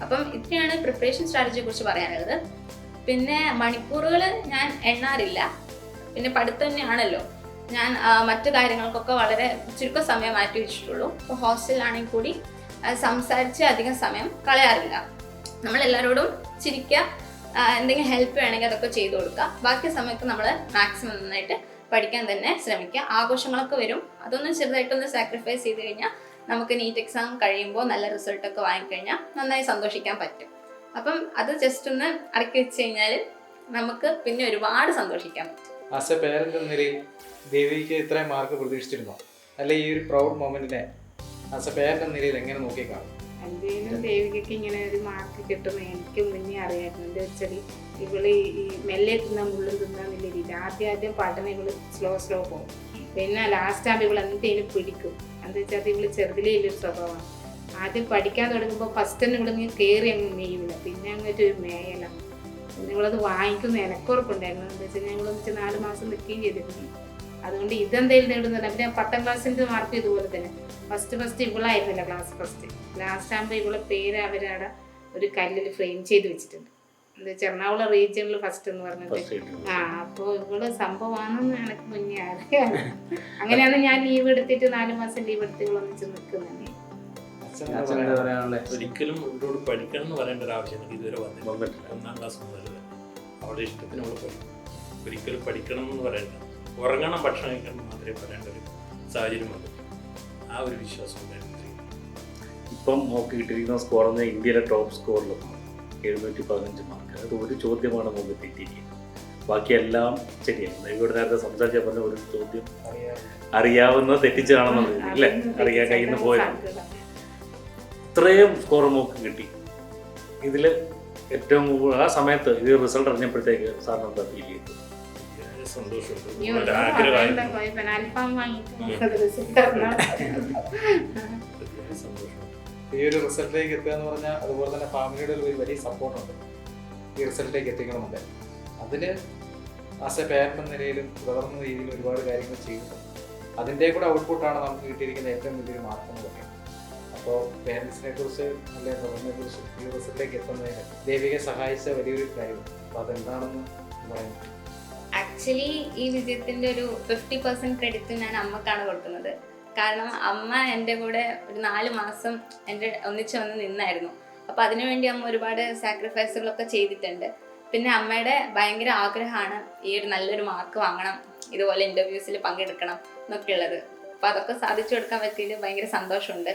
അപ്പം ഇത്രയാണ് പ്രിപ്പറേഷൻ സ്ട്രാറ്റജിയെ കുറിച്ച് പറയാനുള്ളത്. പിന്നെ മണിക്കൂറുകൾ ഞാൻ എണ്ണാറില്ല. പിന്നെ പഠിത്തം തന്നെയാണല്ലോ. ഞാൻ മറ്റു കാര്യങ്ങൾക്കൊക്കെ വളരെ ചുരുക്കം സമയം മാറ്റി വെച്ചിട്ടുള്ളൂ. ഇപ്പോൾ ഹോസ്റ്റലിലാണെങ്കിൽ കൂടി സംസാരിച്ച് അധികം സമയം കളയാറില്ല. നമ്മളെല്ലാവരോടും ചിരിക്കുക, എന്തെങ്കിലും ഹെൽപ്പ് വേണമെങ്കിൽ അതൊക്കെ ചെയ്തു കൊടുക്കുക. ബാക്കി സമയത്ത് നമ്മൾ മാക്സിമം നന്നായിട്ട് പഠിക്കാൻ തന്നെ ശ്രമിക്കുക. ആഘോഷങ്ങളൊക്കെ വരും, അതൊന്നും ചെറുതായിട്ടൊന്ന് സാക്രിഫൈസ് ചെയ്ത് കഴിഞ്ഞാൽ നമുക്ക് നീറ്റ് എക്സാം കഴിയുമ്പോൾ നല്ല റിസൾട്ടൊക്കെ വാങ്ങിക്കഴിഞ്ഞാൽ നന്നായി സന്തോഷിക്കാൻ പറ്റും. അപ്പം അത് ജസ്റ്റ് ഒന്ന് അടക്കി വെച്ച് കഴിഞ്ഞാൽ നമുക്ക് പിന്നെ ഒരുപാട് സന്തോഷിക്കാൻ പറ്റും. ആസ് എ പേരന്റ് എന്ന നിലയിൽ ദേവിക്ക് ഇത്രയും മാർക്ക് പ്രതീക്ഷിച്ചിരുന്നോ? അല്ലെ ഈ ഒരു പ്രൗഡ് മൊമെന്റിനെ ആസ് എ പേരന്റ് എന്ന നിലയിൽ എങ്ങനെ നോക്കിക്കാണും? എന്തെങ്കിലും ദേവികയ്ക്ക് ഇങ്ങനെ ഒരു മാർക്ക് കിട്ടുമെന്ന് എനിക്ക് മുന്നേ അറിയായിരുന്നു. എന്താ വെച്ചാൽ ഇവള് ഈ മെല്ലെ തിന്നാൻ മുള്ളും തിന്നാന്നില്ല രീതി. ആദ്യം പഠനം ഇവള് സ്ലോ പോകും. പിന്നെ ലാസ്റ്റ് ആകുമ്പോൾ ഇവൾ എന്തെങ്കിലും പിടിക്കും. എന്താ വെച്ചാൽ ഇവള് ചെറുതിലേ ഇല്ലൊരു സ്വഭാവമാണ്. ആദ്യം പഠിക്കാൻ തുടങ്ങുമ്പോൾ ഫസ്റ്റ് തന്നെ ഇവിടെ നിന്ന് കയറി അങ്ങ് മേയില്ല, പിന്നെ അങ്ങോട്ട് ഒരു മേയലാണ്. പിന്നെ ഇവളത് വാങ്ങിക്കുന്ന എനക്കുറപ്പുണ്ടായിരുന്നു. എന്താ വെച്ചാൽ ഞങ്ങളെന്ന് വെച്ചാൽ 4 മാസം നിൽക്കുകയും ചെയ്തിരുന്നു. അതുകൊണ്ട് ഇതെന്തെങ്കിലും നേടുന്നില്ല. പിന്നെ 10ാം ക്ലാസ്സിൻ്റെ മാർക്ക് ഇതുപോലെ തന്നെ ഫസ്റ്റ് ഇവളായിരുന്നില്ല ക്ലാസ് ഫസ്റ്റ്. ലാസ്റ്റ് ആകുമ്പോൾ ഇവളെ പേര് അവരവിടെ ഒരു കല്ലിൽ ഫ്രെയിം ചെയ്ത് വെച്ചിട്ടുണ്ട്. എന്താ വെച്ചാൽ എറണാകുളം റീജിയണിൽ ഫസ്റ്റ് എന്ന് പറഞ്ഞിട്ട്. അപ്പോൾ ഇവള് സംഭവമാണെന്ന് എനിക്ക് മുന്നേ അറിയാം. അങ്ങനെയാണ് ഞാൻ ലീവ് എടുത്തിട്ട് 4 മാസം ലീവ് എടുത്ത് ഇവളൊന്നിച്ച് നിൽക്കുന്നത്. അച്ഛനെന്താ പറയാനുള്ളത്? ഒരിക്കലും ഇവരോട് പഠിക്കണം എന്ന് പറയേണ്ട ഒരു ആവശ്യം ഇതുവരെ വന്നിട്ടില്ല. 1ാം ക്ലാസ് മുതൽ തന്നെ അവളുടെ ഇഷ്ടത്തിന് അവൾ പഠിക്കും. ഒരിക്കലും പഠിക്കണം എന്ന് പറയണ്ട, ഉറങ്ങണം, ഭക്ഷണം കഴിക്കണം മാത്രമേ പറയേണ്ട ഒരു സാഹചര്യം വന്നു. ആ ഒരു വിശ്വാസം ഉണ്ടായിരുന്നു. ഇപ്പം മോക്ക് കിട്ടിയിരിക്കുന്ന സ്കോർ എന്ന് ഇന്ത്യയിലെ ടോപ്പ് സ്കോറിലൊന്നാണ് 715 മാർക്ക്. അത് ഒരു ചോദ്യമാണ് മോക്ക് തെറ്റിയിരിക്കുന്നത്. ബാക്കിയെല്ലാം ശരിയാണ്. ഇവിടെ നേരത്തെ സംസാരിച്ച പറഞ്ഞ ഒരു ചോദ്യം അറിയാവുന്ന തെറ്റിച്ചാണെന്നുള്ളത് അല്ലേ? അറിയാൻ കയ്യിൽ നിന്ന് പോയത്. ഇത്രയും സ്കോർ മോക്ക് കിട്ടി. ഇതിൽ ഏറ്റവും ആ സമയത്ത് ഇത് റിസൾട്ട് അറിഞ്ഞപ്പോഴത്തേക്ക് സാറിന് എന്താ ഫീൽ ചെയ്തു? സന്തോഷമുണ്ട്. ആഗ്രഹമായിരുന്നു. ഈ ഒരു റിസൾട്ടിലേക്ക് എത്തുക എന്ന് പറഞ്ഞാൽ അതുപോലെ തന്നെ ഫാമിലിയുടെ ഒരു വലിയ സപ്പോർട്ടുണ്ട് ഈ റിസൾട്ടിലേക്ക് എത്തിക്കണമെന്നുണ്ട്. അതിന് ആസ് എ പേരന്റ് എന്ന നിലയിലും തുടർന്ന രീതിയിൽ ഒരുപാട് കാര്യങ്ങൾ ചെയ്തിട്ടുണ്ട്. അതിൻ്റെ കൂടെ ഔട്ട്പുട്ടാണ് നമുക്ക് കിട്ടിയിരിക്കുന്ന ഏറ്റവും വലിയൊരു മാർക്ക് എന്ന് പറയുന്നത്. അപ്പോൾ പേരൻസിനെ കുറിച്ച് അല്ലെങ്കിൽ തുടർന്നതിനെ കുറിച്ച് ഈ റിസൾട്ടിലേക്ക് എത്തുന്നതിന് ദേവികയെ സഹായിച്ച വലിയൊരു കാര്യമാണ്. അപ്പോൾ അതെന്താണെന്ന് പറയാം. ആക്ച്വലി ഈ വിജയത്തിൻ്റെ ഒരു 50% ക്രെഡിറ്റ് ഞാൻ അമ്മക്കാണ് കൊടുക്കുന്നത്. കാരണം അമ്മ എൻ്റെ കൂടെ ഒരു 4 മാസം എൻ്റെ ഒന്നിച്ച് വന്ന് നിന്നായിരുന്നു. അപ്പോൾ അതിനുവേണ്ടി അമ്മ ഒരുപാട് സാക്രിഫൈസുകളൊക്കെ ചെയ്തിട്ടുണ്ട്. പിന്നെ അമ്മയുടെ ഭയങ്കര ആഗ്രഹമാണ് ഈ ഒരു നല്ലൊരു മാർക്ക് വാങ്ങണം, ഇതുപോലെ ഇൻ്റർവ്യൂസിൽ പങ്കെടുക്കണം എന്നൊക്കെ ഉള്ളത്. അപ്പോൾ അതൊക്കെ സാധിച്ചു കൊടുക്കാൻ പറ്റിയതിൽ ഭയങ്കര സന്തോഷമുണ്ട്.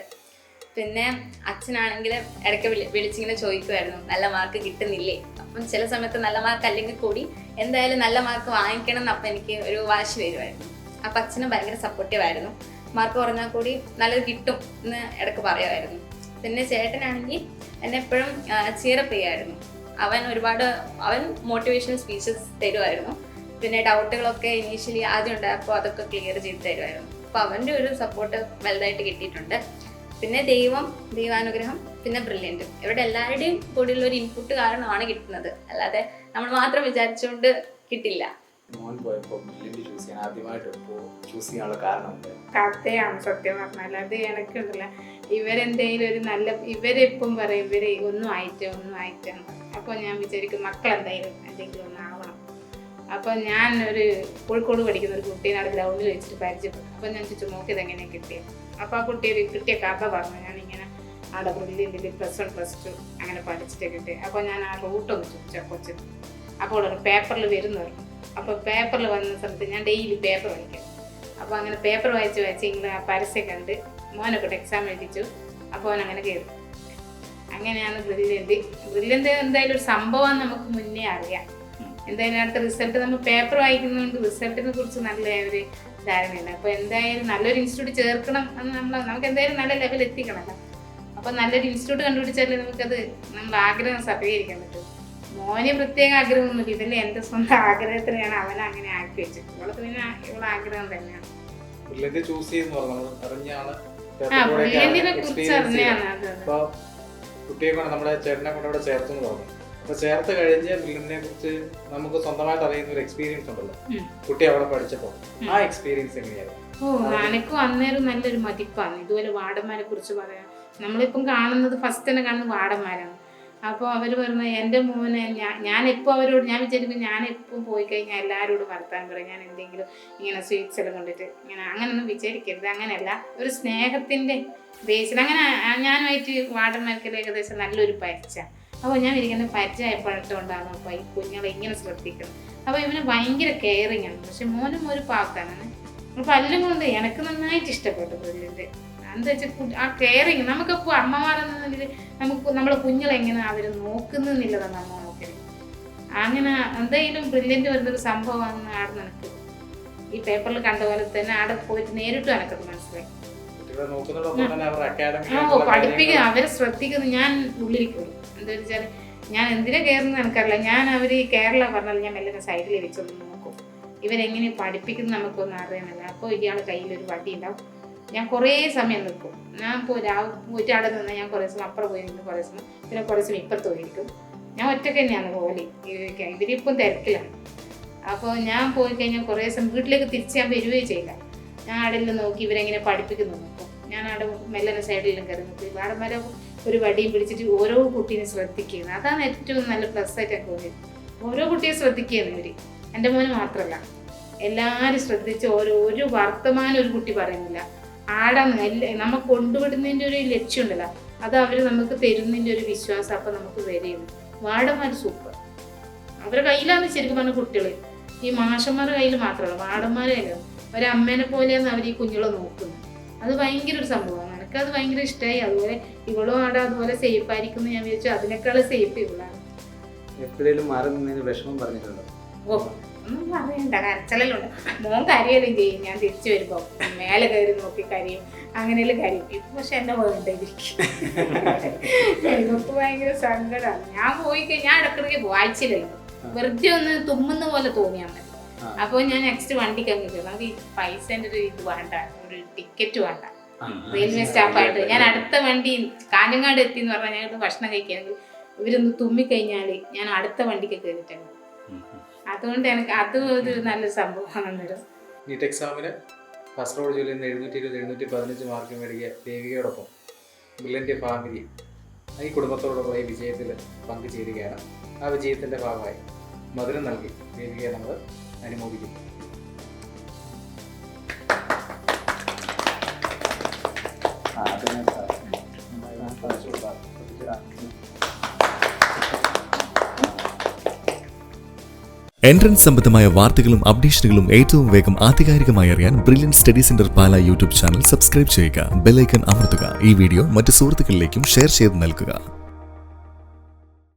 പിന്നെ അച്ഛനാണെങ്കിൽ ഇടയ്ക്ക് വിളിച്ചിങ്ങനെ ചോദിക്കുമായിരുന്നു നല്ല മാർക്ക് കിട്ടുന്നില്ലേ. അപ്പം ചില സമയത്ത് നല്ല മാർക്ക് അല്ലെങ്കിൽ കൂടി എന്തായാലും നല്ല മാർക്ക് വാങ്ങിക്കണം എന്ന് അപ്പം എനിക്ക് ഒരു വാശി വരുമായിരുന്നു. അപ്പം അച്ഛനും ഭയങ്കര സപ്പോർട്ടീവായിരുന്നു. മാർക്ക് കുറഞ്ഞാൽ കൂടി നല്ലത് കിട്ടും എന്ന് ഇടയ്ക്ക് പറയുമായിരുന്നു. പിന്നെ ചേട്ടനാണെങ്കിൽ എന്നെ എപ്പോഴും ചീറപ്പ് ചെയ്യായിരുന്നു. അവൻ മോട്ടിവേഷണൽ സ്പീച്ചസ് തരുമായിരുന്നു. പിന്നെ ഡൗട്ടുകളൊക്കെ ഇനീഷ്യലി ആദ്യം ഉണ്ടായപ്പോൾ അതൊക്കെ ക്ലിയർ ചെയ്ത് തരുമായിരുന്നു. അപ്പോൾ അവൻ്റെ ഒരു സപ്പോർട്ട് വലുതായിട്ട് കിട്ടിയിട്ടുണ്ട്. പിന്നെ ദൈവാനുഗ്രഹം, പിന്നെ ബ്രില്യൻറ്റ്, ഇവിടെ എല്ലാവരുടെയും കൂടിയുള്ള ഒരു ഇൻപുട്ട് കാരണമാണ് കിട്ടുന്നത്. അല്ലാതെ നമ്മൾ മാത്രം വിചാരിച്ചുകൊണ്ട് കിട്ടില്ല. മോൻ പോയപ്പോൾ ബ്രില്യൻറ്റ് ചൂസ് ചെയ്യാൻ ആദ്യമായിട്ട് ചൂസ് ചെയ്യാനുള്ള കാരണം കഥയാണ് സത്യം പറഞ്ഞാൽ. അത് എനിക്കുണ്ടല്ല, ഇവരെന്തെങ്കിലും ഒരു നല്ല ഇവരെപ്പം പറയും ഇവര് ഒന്നും ആയിട്ടാണ്. അപ്പോൾ ഞാൻ വിചാരിക്കും മക്കളെന്തായാലും എന്തെങ്കിലും ഒന്നാവണം. അപ്പോൾ ഞാൻ ഒരു കോഴിക്കോട് പഠിക്കുന്ന ഒരു കുട്ടീനെ അവിടെ ഗ്രൗണ്ടിൽ വെച്ചിട്ട് പരിചയപ്പെട്ടു. അപ്പോൾ ഞാൻ ചോദിച്ചു മോക്ക് ഇതെങ്ങനെ കിട്ടിയത്. അപ്പോൾ ആ കുട്ടി ഒരു കിട്ടിയ കഥ പറഞ്ഞു. ഞാനിങ്ങനെ അവിടെ ബ്രില്യൻറ്റിൽ +1 +2 അങ്ങനെ പഠിച്ചിട്ട് കിട്ടി. അപ്പോൾ ഞാൻ ആ റൂട്ടൊന്ന് ചോദിച്ചു കൊച്ചിന്. അപ്പോൾ ഒരു പേപ്പറിൽ വരുന്നു. അപ്പോൾ പേപ്പറിൽ വന്ന സമയത്ത് ഞാൻ ഡെയിലി പേപ്പർ വായിക്കാം. അപ്പോൾ അങ്ങനെ പേപ്പർ വായിച്ച് ഇങ്ങനെ ആ പരസ്യം കണ്ട് മോനൊക്കെ എക്സാം എഴുതിച്ചു. അപ്പോൾ അവൻ അങ്ങനെ കയറി. അങ്ങനെയാണ് ബ്രില്യൻറ്റ് എന്തായാലും ഒരു സംഭവം നമുക്ക് മുന്നേ അറിയാം. എന്തായാലും അടുത്ത റിസൾട്ട് നമ്മൾ പേപ്പർ വായിക്കുന്നതുകൊണ്ട് റിസൾട്ടിനെ കുറിച്ച് നല്ല ഒരു ധാരണയുണ്ട്. അപ്പോൾ എന്തായാലും നല്ലൊരു ഇൻസ്റ്റിറ്റ്യൂട്ട് ചേർക്കണം എന്ന് നമുക്ക് എന്തായാലും നല്ല ലെവൽ എത്തിക്കണമല്ലോ. അപ്പോൾ നല്ലൊരു ഇൻസ്റ്റിറ്റ്യൂട്ട് കണ്ടുപിടിച്ചാലേ നമുക്കത് നമ്മുടെ ആഗ്രഹം സഫലീകരിക്കാൻ പറ്റും. മോന് പ്രത്യേക ആഗ്രഹമൊന്നുമില്ല. ഇതല്ലേ എൻ്റെ സ്വന്തം ആഗ്രഹത്തിനാണ് അവനെ അങ്ങനെ ആക്കി വെച്ചത്. ഇവളത് പിന്നെ ഇവളെ ആഗ്രഹം തന്നെയാണ്. ബ്രില്യൻറ്റ് ചൂസ് ചെയ്യുന്ന പറഞ്ഞത് അറിഞ്ഞാണ് ബ്രില്യൻറ്റിനെ കുറിച്ച് അറിഞ്ഞാണ്. അപ്പോൾ കുട്ടിയെ കൊണ്ട് നമ്മുടെ ചേട്ടനെ കൊണ്ട് അവിടെ ചേർത്തു എന്ന് പറഞ്ഞു. അപ്പോൾ ചേർത്ത് കഴിഞ്ഞ് ബ്രില്യൻറ്റിനെ കുറിച്ച് നമുക്ക് സ്വന്തമായിട്ട് അറിയുന്ന ഒരു എക്സ്പീരിയൻസ് ഉണ്ടല്ലോ കുട്ടി അവിടെ പഠിച്ചപ്പോൾ. ആ എക്സ്പീരിയൻസ് എങ്ങനെയായിരുന്നു? എനിക്കും അന്നേരം നല്ലൊരു മതിപ്പാണ്. ഇതുപോലെ വാർഡന്മാരെ കുറിച്ച് പറയാം. നമ്മളിപ്പം കാണുന്നത് ഫസ്റ്റ് തന്നെ കാണുന്നത് വാർഡന്മാരാണ്. അപ്പോൾ അവർ പറഞ്ഞ എൻ്റെ മോനെ ഞാനിപ്പോൾ അവരോട് ഞാൻ വിചാരിക്കും ഞാനെപ്പോൾ പോയി കഴിഞ്ഞാൽ എല്ലാവരോടും വർത്താൻ പറയും. ഞാൻ എന്തെങ്കിലും ഇങ്ങനെ സ്വീറ്റ്സ് എല്ലാം കൊണ്ടിട്ട് അങ്ങനെയൊന്നും വിചാരിക്കരുത്. അങ്ങനെയല്ല, ഒരു സ്നേഹത്തിൻ്റെ ബേസിൽ അങ്ങനെ ഞാനുമായിട്ട് വാർഡന്മാർക്കെല്ലാം ഏകദേശം നല്ലൊരു പരിചയ. അപ്പോൾ ഞാൻ ഇരിക്കുന്ന പരിചയപ്പെട്ടുകൊണ്ടാണ് അപ്പോൾ ഈ കുഞ്ഞുങ്ങളെ ഇങ്ങനെ ശ്രദ്ധിക്കണം. അപ്പോൾ ഇവന് ഭയങ്കര കെയറിങ് ആണ്. പക്ഷെ മോനും ഒരു പാക്കാണ്. അപ്പോൾ എല്ലാം കൊണ്ട് എനിക്ക് നന്നായിട്ട് ഇഷ്ടപ്പെട്ടു ബ്രില്യൻറ്റ്. എന്താ വെച്ചാൽ ആ കെയറിങ് നമുക്കിപ്പോൾ അമ്മമാരെന്നതിൽ നമുക്ക് നമ്മളെ കുഞ്ഞുങ്ങളെങ്ങനെ അവർ നോക്കുന്നില്ലതാണ് അമ്മ നോക്കല്. അങ്ങനെ എന്തെങ്കിലും ബ്രില്യൻ്റ് വരുന്നൊരു സംഭവമാണ് ആടെ നിനക്ക് ഈ പേപ്പറിൽ കണ്ട പോലെ തന്നെ ആടെ പോയിട്ട് നേരിട്ട് എനിക്കത് മനസ്സിലായി. കുട്ടികളെ നോക്കുന്നതോടൊപ്പം തന്നെ അവർ അക്കാഡമിക് പഠിപ്പിക്കുക, അവരെ ശ്രദ്ധിക്കുന്നത്. ഞാൻ ഉള്ളിൽ കയറും. എന്താ വെച്ചാൽ ഞാൻ എന്തിനാ കയറുന്നത് എനിക്കറിയില്ല. ഞാൻ അവർ കേരള പറഞ്ഞാൽ ഞാൻ മെല്ലെ സൈഡിൽ വെച്ചൊന്ന് നോക്കും, ഇവരെങ്ങനെ പഠിപ്പിക്കുന്നത് നമുക്കൊന്നും അറിയാനില്ല. അപ്പോൾ ഇയാൾ കയ്യിലൊരു വടി ഉണ്ടാവും. ഞാൻ കുറേ സമയം നിൽക്കും. ഞാൻ പോയിട്ട് അവിടെ നിന്ന് ഞാൻ കുറേ സമയം അപ്പുറം പോയി നിന്ന് കുറേ സമയം, പിന്നെ കുറേ സമയം ഇപ്പുറത്ത് പോയിരിക്കും. ഞാൻ ഒറ്റയ്ക്ക് തന്നെയാണ് പോലെ. ഇവരിപ്പം തിരക്കിലാണ്. അപ്പോൾ ഞാൻ പോയി കഴിഞ്ഞാൽ കുറേ സമയം വീട്ടിലേക്ക് തിരിച്ച് ഞാൻ വരികയും ചെയ്യില്ല. ഞാൻ അവിടെ നോക്കി ഇവരെങ്ങനെ പഠിപ്പിക്കുന്നു നോക്കും. ഞാൻ അവിടെ മെല്ലനെ സൈഡിലും കയറി നോക്കി വാടന്മാരെ ഒരു വടിയും പിടിച്ചിട്ട് ഓരോ കുട്ടീനെ ശ്രദ്ധിക്കുന്നത്. അതാണ് ഏറ്റവും നല്ല പ്ലസ് ആയിട്ട് എനിക്ക് തോന്നിയത്. ഓരോ കുട്ടിയെ ശ്രദ്ധിക്കുകയാണ് ഇവർ. എൻ്റെ മോന് മാത്രമല്ല, എല്ലാവരും ശ്രദ്ധിച്ച് ഒരു വർത്തമാനം ഒരു കുട്ടി പറയുന്നില്ല. ആടാന്ന് നമ്മൾ കൊണ്ടുവിടുന്നതിൻ്റെ ഒരു ലക്ഷ്യം ഉണ്ടല്ലോ, അത് അവർ നമുക്ക് തരുന്നതിൻ്റെ ഒരു വിശ്വാസം അപ്പം നമുക്ക് വരെയുണ്ട്. വാടന്മാർ സൂപ്പർ. അവരുടെ കയ്യിലാണ് ശരിക്കും പറഞ്ഞ കുട്ടികൾ. ഈ മാഷന്മാരുടെ കയ്യിൽ മാത്രമല്ല, വാടന്മാരുടെ കയ്യിലാണ്. ഒരമ്മേനെ പോലെയാണ് അവർ ഈ കുഞ്ഞുങ്ങളെ നോക്കുന്നത്. അത് ഭയങ്കര ഒരു സംഭവമാണ്. എനിക്കത് ഭയങ്കര ഇഷ്ടമായി. അതുപോലെ ഇവളും അവിടെ അതുപോലെ സേഫ് ആയിരിക്കും എന്ന് ഞാൻ വിചാരിച്ചു. അതിനേക്കാൾ സേഫ് ഇവളാണ്. എപ്പോഴേലും മാറി നിന്നതിന് വിഷമം പറഞ്ഞിട്ടുണ്ടോ? ഓ, ഒന്നും പറയണ്ട, കരച്ചലുണ്ട്. മോൻ കരയലും ചെയ്യും. ഞാൻ തിരിച്ചു വരുമ്പോൾ മേലെ കയറി നോക്കി കരയും, അങ്ങനെയെല്ലാം കരയും. ഇപ്പൊ പക്ഷെ എന്നെ വേണ്ട ഇവർക്ക് ഭയങ്കര സങ്കടമാണ്. ഞാൻ പോയി കഴിഞ്ഞാൽ ഇടക്കിടയ്ക്ക് വായിച്ചില്ലല്ലോ, വെറുതെ ഒന്ന് തുമ്മുന്ന പോലെ തോന്നിയാൽ മതി. അപ്പോൾ ഞാൻ നെക്സ്റ്റ് വണ്ടിക്ക് അങ്ങ് കയറും. നമുക്ക് ഈ പൈസേൻ്റെ ഒരു ഇത് വേണ്ട, ഒരു ടിക്കറ്റ് വേണ്ട. റെയിൽവേ സ്റ്റാഫായിട്ട് ഞാൻ അടുത്ത വണ്ടി കാഞ്ഞങ്ങാട് എത്തി എന്ന് പറഞ്ഞാൽ ഞങ്ങൾക്ക് ഭക്ഷണം കഴിക്കുകയാണെങ്കിൽ ഇവരൊന്ന് തുമ്മിക്കഴിഞ്ഞാൽ ഞാൻ അടുത്ത വണ്ടിക്ക് കയറിയിട്ടുണ്ട്. അതുകൊണ്ട് എനിക്ക് അത് ഒരു നല്ലൊരു സംഭവമാണെന്നൊരു. നീറ്റ് എക്സാമിന് കാസർഗോഡ് ജില്ലയിൽ നിന്ന് 720-715 മാർക്ക് മേടിക്കുക ദേവികയോടൊപ്പം ബ്രില്യൻ്റ് ഫാമിലി ഈ കുടുംബത്തോടുള്ള ഈ വിജയത്തിൽ പങ്കുചേരുകയാണ്. ആ വിജയത്തിൻ്റെ ഭാഗമായി മധുരം നൽകി ദേവികയെ നമ്മൾ അനുമോദിക്കുന്നു. എൻട്രൻസ് സംബന്ധമായ വാർത്തകളും അപ്ഡേഷനുകളും ഏറ്റവും വേഗം ആധികാരികമായി അറിയാൻ ബ്രില്യൻ സ്റ്റഡി സെന്റർ പാല യൂട്യൂബ് ചാനൽ സബ്സ്ക്രൈബ് ചെയ്യുക. ബെൽ ഐക്കൺ അമർത്തുക. ഈ വീഡിയോ മറ്റ് സുഹൃത്തുക്കളിലേക്കും ഷെയർ ചെയ്ത് നൽകുക.